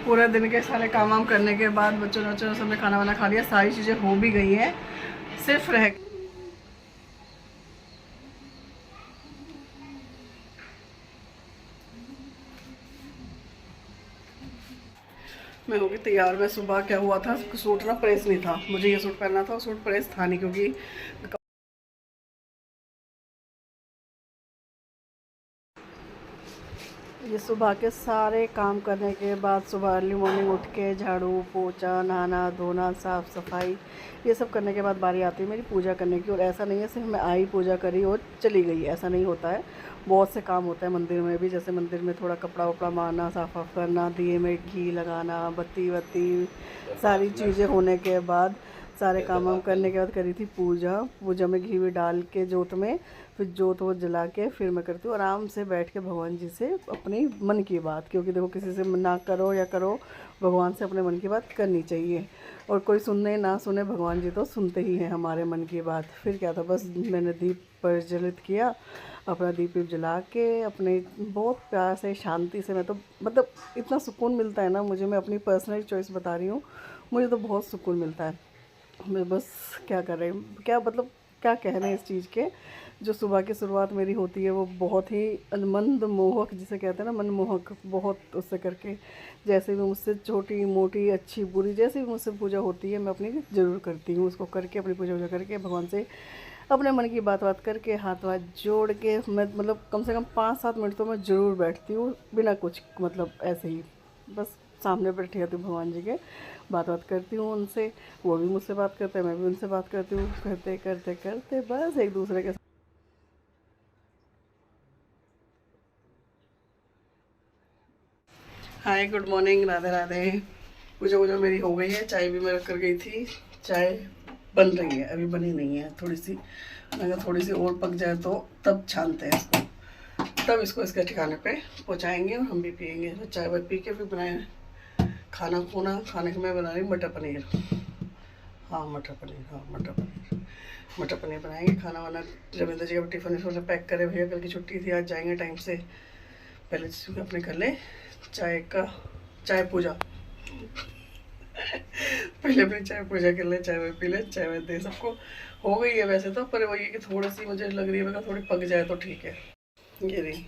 पूरे दिन के सारे काम वाम करने के बाद बच्चों सबने खाना वाना खा लिया, सारी चीज़ें हो भी गई हैं, सिर्फ रह मैं होगी तैयार। मैं सुबह क्या हुआ था, सूट ना प्रेस नहीं था, मुझे ये सूट पहनना था, सूट प्रेस था नहीं क्योंकि ये सुबह के सारे काम करने के बाद सुबह अर्ली मॉर्निंग उठ के झाड़ू पोछा नहाना धोना साफ़ सफाई ये सब करने के बाद बारी आती है मेरी पूजा करने की। और ऐसा नहीं है सिर्फ मैं आई पूजा करी और चली गई, ऐसा नहीं होता है। बहुत से काम होता है मंदिर में भी, जैसे मंदिर में थोड़ा कपड़ा वपड़ा मारना, साफ़ वाफ करना, दिए में घी लगाना, बत्ती वत्ती सारी चीज़ें होने के बाद, सारे काम वाम करने के बाद करी थी पूजा। पूजा में घी भी डाल के जोत में, फिर जोत वो जला के फिर मैं करती हूँ आराम से बैठ के भगवान जी से अपनी मन की बात, क्योंकि देखो किसी से ना करो या करो, भगवान से अपने मन की बात करनी चाहिए। और कोई सुनने ना सुने, भगवान जी तो सुनते ही हैं हमारे मन की बात। फिर क्या था, बस मैंने दीप प्रज्वलित किया, अपना दीप जला के अपने बहुत प्यार से शांति से, मैं तो मतलब इतना सुकून मिलता है ना मुझे, मैं अपनी पर्सनल चॉइस बता रही हूँ, मुझे तो बहुत सुकून मिलता है। मैं बस क्या कर रहे हैं, क्या मतलब क्या कह रहे हैं इस चीज़ के, जो सुबह की शुरुआत मेरी होती है वो बहुत ही मनमोहक, जिसे कहते हैं ना मनमोहक, बहुत उससे करके, जैसे भी मुझसे छोटी मोटी अच्छी बुरी जैसे भी मुझसे पूजा होती है मैं अपनी ज़रूर करती हूँ, उसको करके अपनी पूजा करके भगवान से अपने मन की बात करके हाथ वाथ जोड़ के मैं मतलब कम से कम 5-7 मिनट तो मैं ज़रूर बैठती हूँ बिना कुछ मतलब ऐसे ही, बस सामने बैठी रहती हूँ भगवान जी के, बात करती हूँ उनसे, वो भी मुझसे बात करते हैं, मैं भी उनसे बात करती हूँ, करते करते करते बस एक दूसरे के। Hi good morning, Radhe Radhe. पूजा वूजा मेरी हो गई है, चाय भी मैं रख कर गई थी, चाय बन रही है, अभी बनी नहीं है, थोड़ी सी, अगर थोड़ी सी और पक जाए तो तब छानते हैं इसको, तब इसको इसके ठिकाने पे पहुँचाएंगे और हम भी पियेंगे। तो चाय वाय पी के फिर बनाए खाना खूना, खाने के मैं बना रही हूँ मटर पनीर। हाँ मटर पनीर, हाँ मटर पनीर, मटर पनीर बनाएंगे। खाना वाना रविंद्र जी का टिफ़िन इस पैक करे, भैया कल की छुट्टी थी, आज जाएंगे टाइम से, पहले अपने कर ले चाय का, चाय पूजा पहले अपनी चाय पूजा कर ले, चाय वाय पी ले, चाय वाय दे सबको। हो गई है वैसे तो, पर वही कि थोड़ी सी मुझे लग रही है मैं थोड़ी पक जाए तो ठीक है। ये रही,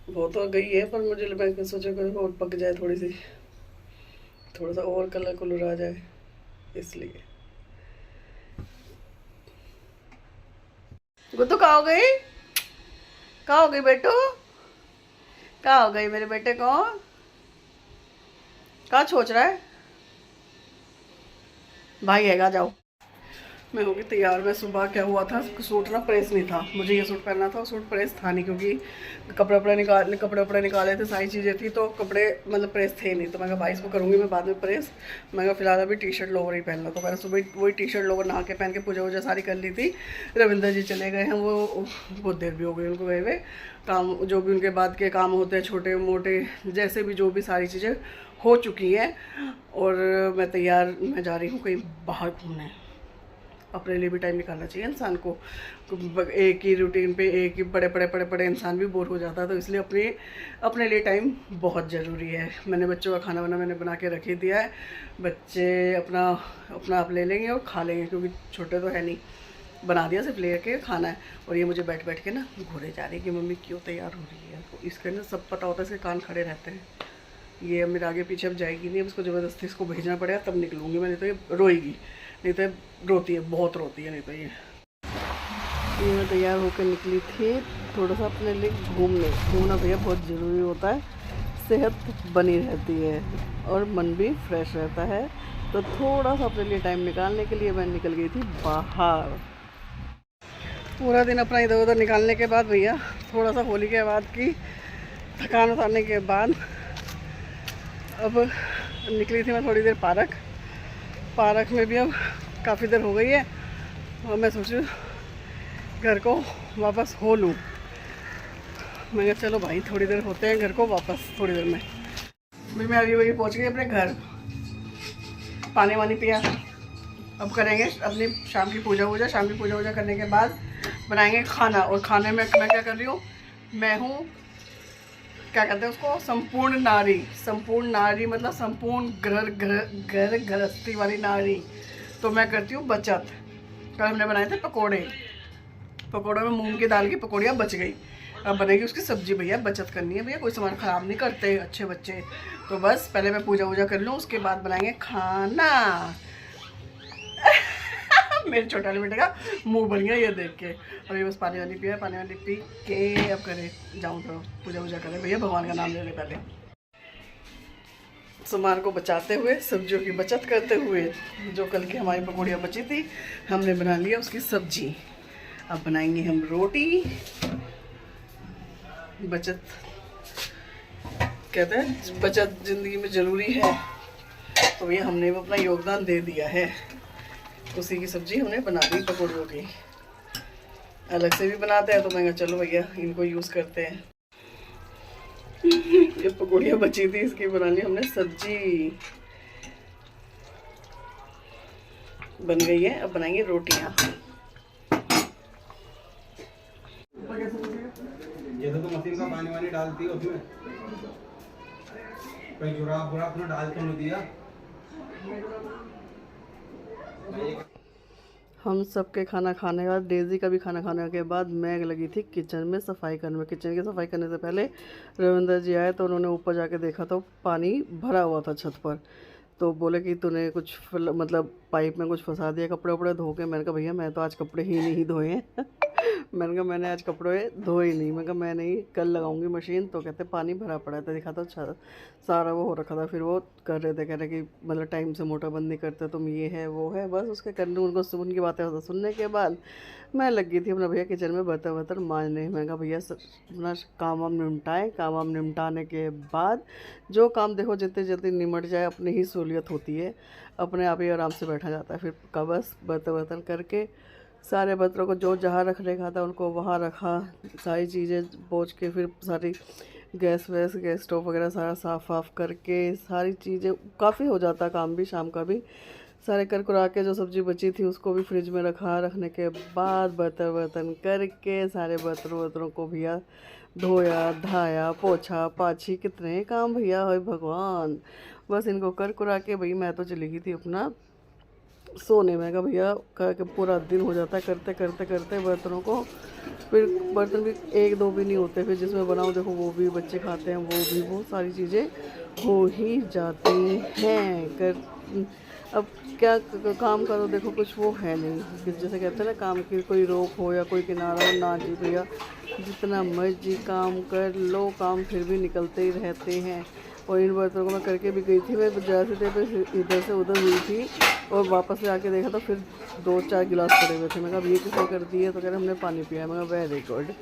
वो तो गई है पर मुझे मैं सोचा कि और पक जाए थोड़ी सी, थोड़ा सा और कलर कलर आ जाए इसलिए। गुड्डू कहाँ हो गई, कहाँ हो गई बेटू, कहाँ हो गई मेरे बेटे को, कहाँ सोच रहा है, भाई हैगा जाओ। मैं होगी तैयार। मैं सुबह क्या हुआ था, सूट ना प्रेस नहीं था, मुझे ये सूट पहनना था, सूट प्रेस था नहीं क्योंकि कपड़े वपड़े निकाले थे, सारी चीज़ें थी तो कपड़े मतलब प्रेस थे नहीं, तो मैं कहा भाई इसको करूँगी मैं बाद में प्रेस। मैं कहा फिलहाल अभी टी शर्ट लोवर ही पहन लो, तो मैंने सुबह वही टी शर्ट लोवर नहा के पहन के पूजा वूजा सारी कर ली थी। रविंदर जी चले गए हैं, वो बहुत देर भी हो गई उनको गए हुए, काम जो भी उनके बाद के काम होते हैं छोटे मोटे, जैसे भी जो भी सारी चीज़ें हो चुकी हैं। और मैं तैयार, मैं जा रही हूँ कहीं बाहर घूमने, अपने लिए भी टाइम निकालना चाहिए इंसान को, एक ही रूटीन पे एक ही बड़े इंसान भी बोर हो जाता है, तो इसलिए अपने लिए टाइम बहुत ज़रूरी है। मैंने बच्चों का खाना वाना मैंने बना के रख ही दिया है, बच्चे अपना अपना आप ले लेंगे और खा लेंगे क्योंकि छोटे तो है नहीं, बना दिया सिर्फ ले के खाना है। और ये मुझे बैठ बैठ के ना घूरे जा रही है कि मम्मी क्यों तैयार हो रही है, तो इसके ना सब पता होता है, इसके कान खड़े रहते हैं, ये अब मेरे आगे पीछे अब जाएगी नहीं, अब इसको ज़बरदस्ती इसको भेजना पड़ेगा तब निकलूँगी मैं, नहीं तो ये रोएगी, नहीं तो रोती है, बहुत रोती है नहीं तो ये मैं तैयार होकर निकली थी थोड़ा सा अपने लिए घूमना भैया बहुत ज़रूरी होता है, सेहत बनी रहती है और मन भी फ्रेश रहता है, तो थोड़ा सा अपने लिए टाइम निकालने के लिए मैं निकल गई थी बाहर। पूरा दिन अपना इधर उधर निकालने के बाद भैया थोड़ा सा होली के बाद की थकान उतारने के बाद अब निकली थी मैं थोड़ी देर पार्क में भी अब काफ़ी देर हो गई है और मैं सोचूं घर को वापस हो लूँ। मैं कहा चलो भाई थोड़ी देर होते हैं घर को वापस, थोड़ी देर में भी मैं अभी वही पहुँच गई अपने घर, पानी वानी पिया, अब करेंगे अपनी शाम की पूजा वूजा, शाम की पूजा वूजा करने के बाद बनाएंगे खाना। और खाने में मैं क्या कर रही हूँ, मैं हूँ क्या कहते हैं उसको, संपूर्ण नारी। संपूर्ण नारी मतलब संपूर्ण घर गृहस्थी वाली नारी। तो मैं करती हूँ बचत। कल हमने बनाए थे पकोड़े, पकोड़ों में मूंग की दाल की पकौड़ियाँ बच गई, अब बनेगी उसकी सब्जी। भैया बचत करनी है भैया, कोई सामान ख़राब नहीं करते अच्छे बच्चे। तो बस पहले मैं पूजा वूजा कर लूँ, उसके बाद बनाएंगे खाना। मेरे छोटे वाले बेटे का मुंह बन गया ये देख के। अभी बस पानी वानी पिया, पानी वानी पी के अब करे जाऊँ तो पूजा वूजा करें। भैया भगवान का नाम ले ले पहले। सामान को बचाते हुए, सब्जियों की बचत करते हुए, जो कल की हमारी पकौड़ियाँ बची थी हमने बना लिया उसकी सब्जी। अब बनाएंगे हम रोटी। बचत कहते हैं बचत ज़िंदगी में ज़रूरी है, तो भैया हमने भी अपना योगदान दे दिया है। उसी की सब्ज़ी हमने बना दी पकौड़ियों की। अलग से भी बनाते हैं तो मैं कहा चलो भैया इनको यूज़ करते हैं। ये पकौड़ियाँ बची थी, इसकी बना ली हमने सब्जी। बन गई है, अब बनाएंगे रोटियाँ। जैसे तो मशीन का पानी वानी डालती है उसमें, कहीं जुराब बुराब ना डाल तो नहीं दिया। हम सबके खाना खाने के बाद, डेज़ी का भी खाना खाने के बाद मैं लगी थी किचन में सफाई करने में। किचन की सफाई करने से पहले रविंदर जी आए तो उन्होंने ऊपर जाके देखा तो पानी भरा हुआ था छत पर। तो बोले कि तूने कुछ मतलब पाइप में कुछ फंसा दिया, कपड़े वपड़े धो के। मैंने कहा भैया मैं तो आज कपड़े ही नहीं धोए हैं। मैंने कहा मैंने आज कपड़े धोए नहीं। मैं कहा मैं नहीं, कल लगाऊंगी मशीन। तो कहते पानी भरा पड़ा था, दिखा तो सारा वो हो रखा था। फिर वो कर रहे थे, कह रहे कि मतलब टाइम से मोटर बंद नहीं करते तुम, ये है वो है। बस उसके करने उनको उनकी बातें सुनने के बाद मैं लगी थी अपना भैया किचन में बर्तन वर्तन मांजने। मैं कहा भैया अपना काम वाम निपटाएँ। काम वाम निपटाने के बाद जो काम देखो जितनी जल्दी निमट जाए, अपनी ही सहूलियत होती है, अपने आप ही आराम से बैठा जाता है। फिर का बस बर्तन वर्तन करके सारे बर्तनों को जो जहाँ रखने का था उनको वहाँ रखा, सारी चीज़ें पोंछ के, फिर सारी गैस स्टोव वगैरह सारा साफ़ वाफ करके, सारी चीज़ें काफ़ी हो जाता काम भी, शाम का भी सारे कर कुरा के। जो सब्ज़ी बची थी उसको भी फ्रिज में रखा। रखने के बाद बर्तन करके सारे बर्तनों को भैया धोया धाया, पोछा पाछी, कितने काम भैया हो भगवान। बस इनको कर कुरा के भाई मैं तो चली गई थी अपना सोने में। कहा भैया के पूरा दिन हो जाता है करते करते करते बर्तनों को। फिर बर्तन भी एक दो भी नहीं होते, फिर जिसमें बनाओ देखो वो भी बच्चे खाते हैं, वो भी बहुत सारी चीज़ें हो ही जाती हैं। अब क्या काम करो देखो कुछ वो है नहीं, जैसे कहते हैं ना काम की कोई रोक हो या कोई किनारा हो ना। जी भैया जितना मर्जी काम कर लो, काम फिर भी निकलते ही रहते हैं। और इन बर्तनों को मैं करके भी गई थी, मैं जैसे थे इधर से उधर हुई थी और वापस से आके देखा तो फिर 2-4 गिलास पड़े हुए थे। मैं कहा ये किसने कर दिए, तो कह रहे हमने पानी पिया। मैं कहा वेरी गुड।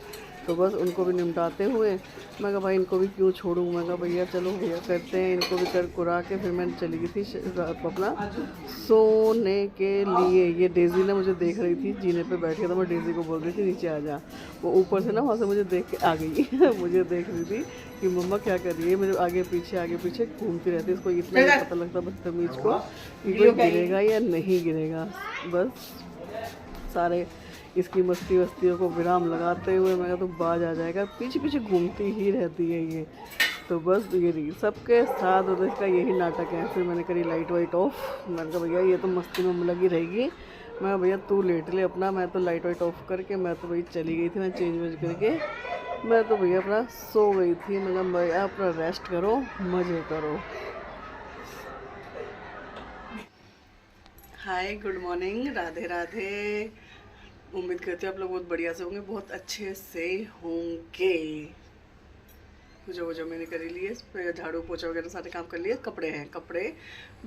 तो बस उनको भी निपटाते हुए मैं कहा भाई इनको भी क्यों छोड़ूँ। मैं कहा भैया चलो भैया करते हैं, इनको भी कर कुरा के फिर मैं चली गई थी अपना सोने के लिए। ये डेज़ी ने मुझे देख रही थी जीने पे बैठ के, तो मैं डेज़ी को बोल रही थी नीचे आ जा। वो ऊपर से ना वहाँ से मुझे देख के आ गई। मुझे देख रही थी कि मम्मा क्या कर रही है, मेरे आगे पीछे घूमती रहती है। इसको इतना नहीं पता लगता बदतमीज को कि कोई गिरेगा या नहीं गिरेगा। बस सारे इसकी मस्ती वस्तियों को विराम लगाते हुए मैं तो बाज आ जाएगा, पीछे घूमती ही रहती है ये। तो बस ये रही सबके साथ और इसका यही नाटक है। फिर मैंने करी लाइट वाइट ऑफ। मैंने कहा भैया ये तो मस्ती में लगी रहेगी। मैं भैया तू लेट ले अपना। मैं तो लाइट वाइट ऑफ करके मैं तो भाई चली गई थी, मैं चेंज वेंज करके मैं तो भैया अपना सो गई थी। मैं कहा भैया अपना रेस्ट करो, मज़े करो। हाय गुड मॉर्निंग, राधे राधे। उम्मीद करते हैं आप लोग बहुत बढ़िया से होंगे, बहुत अच्छे से होंगे। पूजा वूजा मैंने कर लिए, झाड़ू पोछा वगैरह सारे काम कर लिए। कपड़े हैं, कपड़े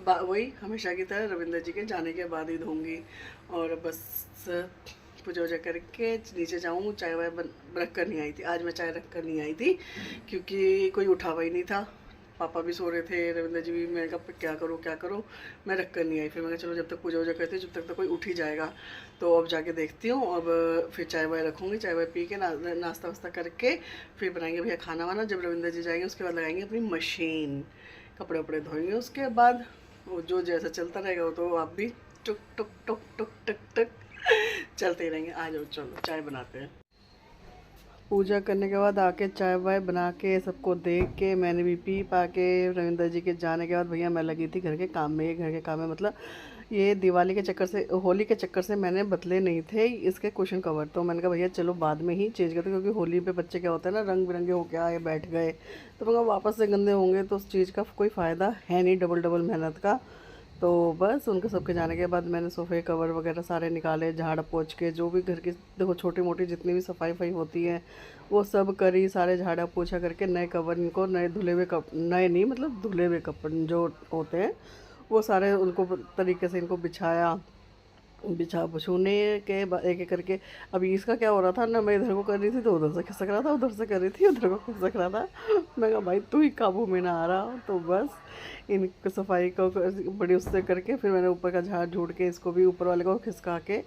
वही हमेशा की तरह रविंदर जी के जाने के बाद ही धोंगी। और बस पूजा वूजा करके नीचे जाऊँ। चाय वाय रख कर नहीं आई थी आज, मैं चाय रख कर नहीं आई थी क्योंकि कोई उठा हुआ ही नहीं था। पापा भी सो रहे थे, रविंदर जी भी। मैंने कहा क्या करूँ, मैं रख कर नहीं आई। फिर मैंने कहा चलो जब तक पूजा वूजा करती हूँ जब तक तो कोई उठ ही जाएगा, तो अब जाके देखती हूँ। अब फिर चाय वाय रखूँगी, चाय वाय पी के नाश्ता वास्ता करके फिर बनाएंगे भैया खाना वाना। जब रविंदर जी जाएंगे उसके बाद लगाएंगे अपनी मशीन, कपड़े वपड़े धोएंगे। उसके बाद वो जो जैसा चलता रहेगा वो तो आप भी टुक टुक टुक टुक टक टक चलते ही रहेंगे। आ जाओ चलो चाय बनाते हैं। पूजा करने के बाद आके चाय वाय बना के सबको देख के मैंने भी पी पा के रविंदर जी के जाने के बाद भैया मैं लगी थी घर के काम में। ये घर के काम में मतलब ये दिवाली के चक्कर से, होली के चक्कर से मैंने बदले नहीं थे इसके कुशन कवर। तो मैंने कहा भैया चलो बाद में ही चेंज करते, क्योंकि होली पे बच्चे क्या होता है ना, रंग बिरंगे होके आए बैठ गए, तो मैं कहा वापस से गंदे होंगे तो उस चीज़ का कोई फ़ायदा है नहीं, डबल डबल मेहनत का। तो बस उनके सबके जाने के बाद मैंने सोफ़े कवर वगैरह सारे निकाले, झाड़ पोंछ के जो भी घर की देखो छोटी मोटी जितनी भी सफाई वफाई होती है वो सब करी, सारे झाड़ा पोछा करके नए कवर इनको, नए धुले हुए नए नहीं मतलब धुले हुए कपड़े जो होते हैं वो सारे उनको तरीके से इनको बिछाया। छूने के एक एक करके। अभी इसका क्या हो रहा था ना, मैं इधर को कर रही थी तो उधर से खिसक रहा था, उधर से कर रही थी उधर को खिसक रहा था। मैं कहा भाई तू ही काबू में ना आ रहा। तो बस इन सफाई को बड़ी उससे करके फिर मैंने ऊपर का झाड़ झूड़ के इसको भी ऊपर वाले को खिसका के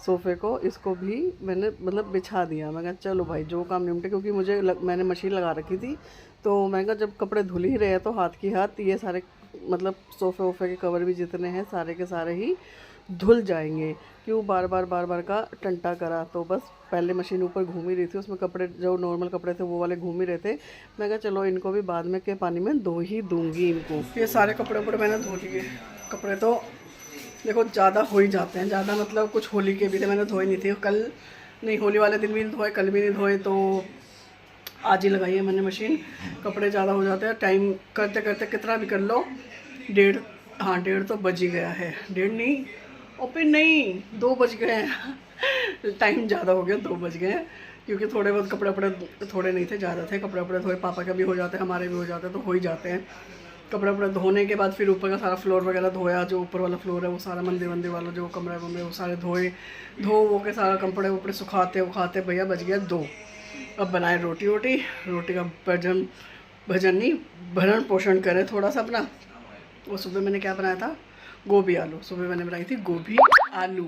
सोफ़े को इसको भी मैंने मतलब बिछा दिया। मैं कहा चलो भाई जो काम निपटे, क्योंकि मैंने मशीन लगा रखी थी तो मैं कहा जब कपड़े धुल ही रहे हैं तो हाथ की हाथ ये सारे मतलब सोफ़े वोफ़े के कवर भी जितने हैं सारे के सारे ही धुल जाएंगे, क्यों बार बार का टंटा करा। तो बस पहले मशीन ऊपर घूम ही रही थी, उसमें कपड़े जो नॉर्मल कपड़े थे वो वाले घूम ही रहे थे। मैं कहा चलो इनको भी बाद में के पानी में धो ही दूंगी इनको। ये सारे कपड़े ऊपर मैंने धो लिए। कपड़े तो देखो ज़्यादा हो ही जाते हैं, ज़्यादा मतलब कुछ होली के भी थे मैंने धोए नहीं थे, कल नहीं होली वाले दिन भी नहीं धोए, कल भी नहीं धोए, तो आज ही लगाई है मैंने मशीन। कपड़े ज़्यादा हो जाते हैं, टाइम करते करते कितना भी कर लो, 1:30 तो बज ही गया है, 1:30 नहीं और फिर नहीं 2 बज गए हैं। टाइम ज़्यादा हो गया, 2 बज गए हैं, क्योंकि थोड़े बहुत कपड़े वपड़े थोड़े नहीं थे, ज़्यादा थे कपड़े वपड़े। थोड़े पापा के भी हो जाते हैं, हमारे भी हो जाते हैं, तो हो ही जाते हैं। कपड़े वपड़े धोने के बाद फिर ऊपर का सारा फ्लोर वगैरह धोया, जो ऊपर वाला फ्लोर है वो सारा मंदिर वंदिर वाला जो कमरे वमरे वो सारे धो वो के सारा कपड़े वपड़े सुखाते उखाते भैया बज गया 2। अब बनाए रोटी का भजन नहीं भरण पोषण करे थोड़ा सा अपना। वो सुबह मैंने क्या बनाया था, गोभी आलू। सुबह मैंने बनाई थी गोभी आलू।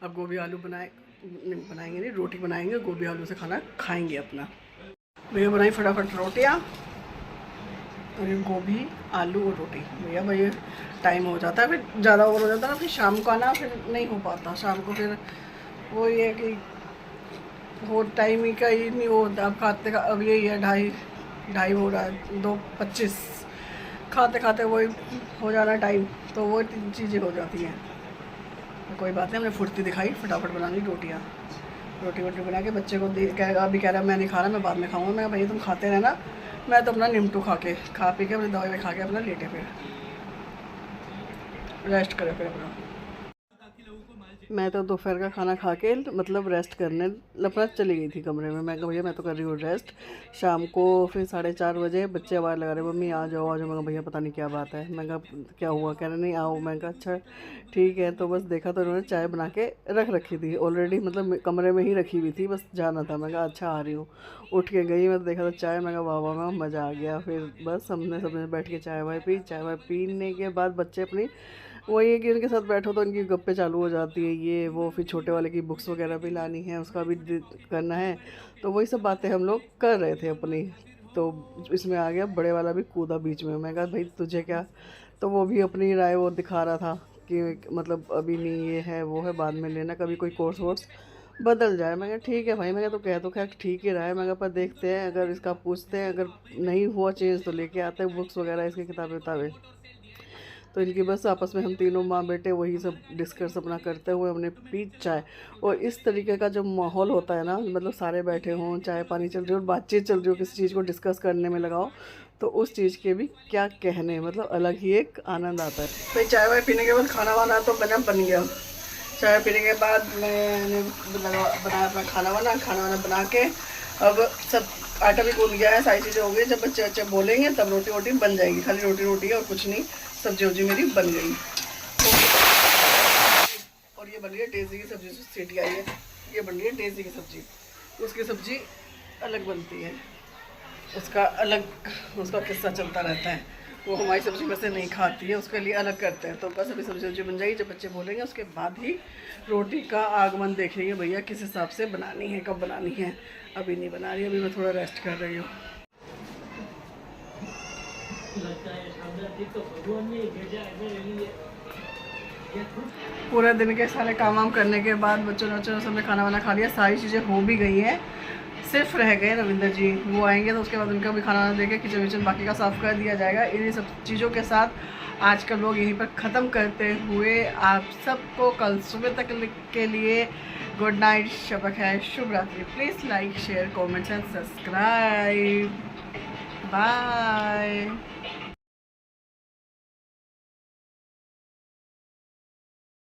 अब गोभी आलू बनाएंगे नहीं, रोटी बनाएंगे, गोभी आलू से खाना खाएंगे अपना। भैया बनाई फटाफट रोटियाँ और ये गोभी आलू और रोटी। भैया भाई टाइम हो जाता है, फिर ज़्यादा ओवर हो जाता है ना, फिर शाम को आना फिर नहीं हो पाता। शाम को फिर वो ये कि वो टाइम ही का ही नहीं होता। अब खाते का अब यही है 2:30 हो रहा है, 2:25 खाते खाते वही हो जाना टाइम, तो वो चीज़ें हो जाती हैं। तो कोई बात नहीं, हमने फुर्ती दिखाई, फटाफट बना ली रोटी वोटी बना के बच्चे को अभी कह रहा मैं नहीं खा रहा, मैं बाद में खाऊंगा। मैं भैया तुम खाते रहना, मैं तो अपना निमटू खा पी के अपनी दवाई खा के अपना लेटे फिर रेस्ट करे फिर अपना। मैं तो दोपहर का खाना खा के मतलब रेस्ट करने अपना चली गई थी कमरे में। मैं कहा भैया मैं तो कर रही हूँ रेस्ट। शाम को फिर 4:30 बजे बच्चे आवाज़ लगा रहे मम्मी आ जाओ। मैं कहा भैया पता नहीं क्या बात है। मैं कहा क्या हुआ, कह रहे नहीं आओ। मैं कहा अच्छा ठीक है। तो बस देखा तो उन्होंने चाय बना के रख रखी थी ऑलरेडी, मतलब कमरे में ही रखी हुई थी, बस जाना था। मैं कहा अच्छा आ रही हूँ। उठ के गई, मैं देखा तो चाय, मैं कहा वाह वाह वाह मज़ा आ गया। फिर बस सबने बैठ के चाय वाय पी। चाय वाय पीने के बाद बच्चे अपनी वही है कि उनके साथ बैठो तो उनकी गप्पे चालू हो जाती है, ये वो। फिर छोटे वाले की बुक्स वगैरह भी लानी है, उसका भी करना है, तो वही सब बातें हम लोग कर रहे थे अपनी। तो इसमें आ गया बड़े वाला भी कूदा बीच में। मैं कहा भाई तुझे क्या, तो वो भी अपनी राय वो दिखा रहा था कि मतलब अभी नहीं ये है वो है, बाद में लेना, कभी कोई कोर्स वोर्स बदल जाए। मैं कहा ठीक है भाई, मैं कहा तो कह तो खैर ठीक ही रहा है। मैं कहा पर देखते हैं, अगर इसका पूछते हैं, अगर नहीं हुआ चेंज तो लेके आते हैं बुक्स वगैरह इसकी किताबें उताबें। तो इनकी बस आपस में हम तीनों माँ बेटे वही सब डिस्कस अपना करते हुए हमने पी चाय। और इस तरीके का जब माहौल होता है ना, मतलब सारे बैठे हों, चाय पानी चल रही हो और बातचीत चल रही हो, किसी चीज़ को डिस्कस करने में लगाओ, तो उस चीज़ के भी क्या कहने, मतलब अलग ही एक आनंद आता है। भाई चाय वाय पीने के बाद खाना वाना तो बन गया। चाय पीने के बाद मैंने बनाया अपना खाना वाना बना के अब सब आटा भी गूंद गया है, सारी चीज़ें हो गई। जब बच्चे बोलेंगे तब रोटी वोटी बन जाएगी, खाली रोटी है और कुछ नहीं। सब्जी वब्जी मेरी बन गई और ये बन रही है डेज़ी की सब्जी। सीटी आई है, ये बन रही है डेज़ी की सब्जी। उसकी सब्जी अलग बनती है, उसका किस्सा चलता रहता है। वो हमारी सब्जी में से नहीं खाती है, उसके लिए अलग करते हैं। तो बस अभी सब्जी बन जाएगी, जब बच्चे बोलेंगे उसके बाद ही रोटी का आगमन देखेंगे भैया किस हिसाब से बनानी है, कब बनानी है। अभी नहीं बना रही, अभी मैं थोड़ा रेस्ट कर रही हूँ। पूरे दिन के सारे काम वाम करने के बाद बच्चों सबने खाना वाना खा लिया, सारी चीज़ें हो भी गई हैं, सिर्फ रह गए रविंद्र जी, वो आएंगे तो उसके बाद उनका भी खाना देके किचन विचन बाकी का साफ़ कर दिया जाएगा। इन्हीं सब चीज़ों के साथ आज का लोग यहीं पर ख़त्म करते हुए आप सबको कल सुबह तक के लिए गुड नाइट, शब खैर, शुभ रात्रि। Please like share comments and subscribe. Bye.